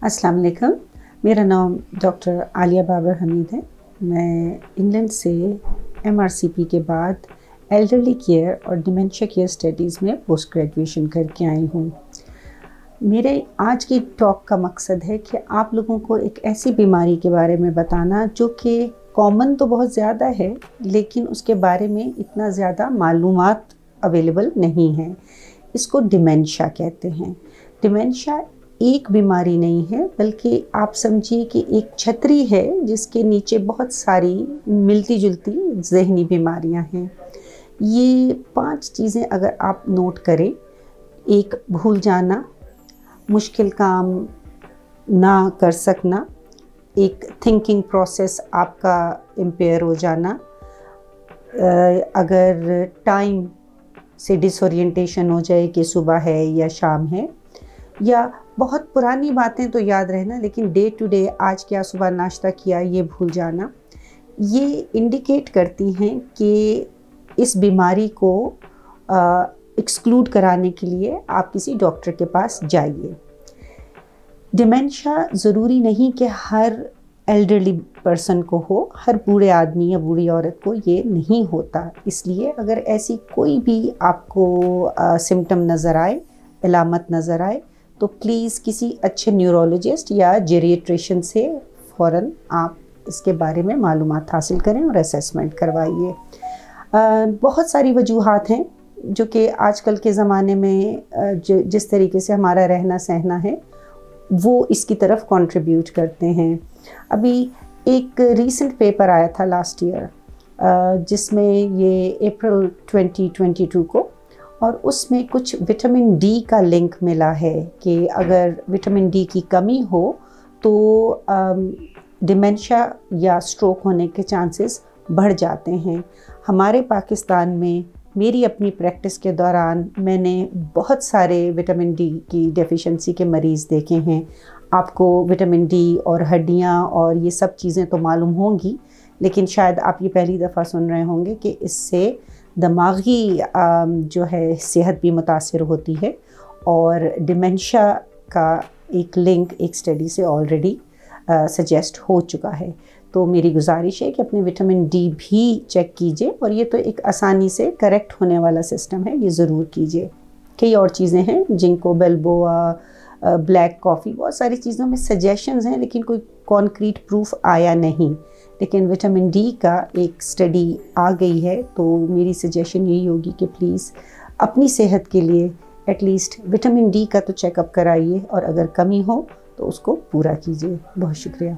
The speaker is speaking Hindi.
अस्सलाम वालेकुम। मेरा नाम डॉक्टर आलिया बाबर हमीद है। मैं इंग्लैंड से MRCP के बाद एल्डरली केयर और डिमेंशिया केयर स्टडीज़ में पोस्ट ग्रेजुएशन करके आई हूँ। मेरे आज की टॉक का मकसद है कि आप लोगों को एक ऐसी बीमारी के बारे में बताना जो कि कॉमन तो बहुत ज़्यादा है, लेकिन उसके बारे में इतना ज़्यादा मालूमात अवेलेबल नहीं है। इसको डिमेंशिया कहते हैं। डिमेंशिया एक बीमारी नहीं है, बल्कि आप समझिए कि एक छतरी है जिसके नीचे बहुत सारी मिलती जुलती ज़हनी बीमारियां हैं। ये 5 चीज़ें अगर आप नोट करें, एक भूल जाना, मुश्किल काम ना कर सकना, एक थिंकिंग प्रोसेस आपका इम्पेयर हो जाना, अगर टाइम से डिसोरिएंटेशन हो जाए कि सुबह है या शाम है, या बहुत पुरानी बातें तो याद रहना लेकिन डे टू डे आज क्या सुबह नाश्ता किया ये भूल जाना, ये इंडिकेट करती हैं कि इस बीमारी को एक्सक्लूड कराने के लिए आप किसी डॉक्टर के पास जाइए। डिमेंशिया ज़रूरी नहीं कि हर एल्डरली पर्सन को हो, हर बूढ़े आदमी या बूढ़ी औरत को ये नहीं होता। इसलिए अगर ऐसी कोई भी आपको सिम्टम नज़र आए, अलामत नज़र आए, तो प्लीज़ किसी अच्छे न्यूरोलॉजिस्ट या जेरिएट्रिशियन से फ़ौरन आप इसके बारे में मालूमात हासिल करें और असेसमेंट करवाइए। बहुत सारी वजूहात हैं जो कि आजकल के ज़माने में जिस तरीके से हमारा रहना सहना है वो इसकी तरफ कंट्रीब्यूट करते हैं। अभी एक रीसेंट पेपर आया था लास्ट ईयर, जिसमें ये अप्रैल 2022 को, और उसमें कुछ विटामिन डी का लिंक मिला है कि अगर विटामिन डी की कमी हो तो डिमेंशिया या स्ट्रोक होने के चांसेस बढ़ जाते हैं। हमारे पाकिस्तान में मेरी अपनी प्रैक्टिस के दौरान मैंने बहुत सारे विटामिन डी की डेफिशिएंसी के मरीज़ देखे हैं। आपको विटामिन डी और हड्डियाँ और ये सब चीज़ें तो मालूम होंगी, लेकिन शायद आप ये पहली दफ़ा सुन रहे होंगे कि इससे दिमागी जो है सेहत भी मुतासिर होती है, और डिमेंशिया का एक लिंक एक स्टडी से ऑलरेडी सजेस्ट हो चुका है। तो मेरी गुजारिश है कि अपने विटामिन डी भी चेक कीजिए, और ये तो एक आसानी से करेक्ट होने वाला सिस्टम है, ये ज़रूर कीजिए। कई और चीज़ें हैं, जिनको बेल्बोआ, ब्लैक कॉफ़ी, बहुत सारी चीज़ों में सजेशंस हैं, लेकिन कोई कॉन्क्रीट प्रूफ आया नहीं। लेकिन विटामिन डी का एक स्टडी आ गई है, तो मेरी सजेशन यही होगी कि प्लीज़ अपनी सेहत के लिए एटलीस्ट विटामिन डी का तो चेकअप कराइए, और अगर कमी हो तो उसको पूरा कीजिए। बहुत शुक्रिया।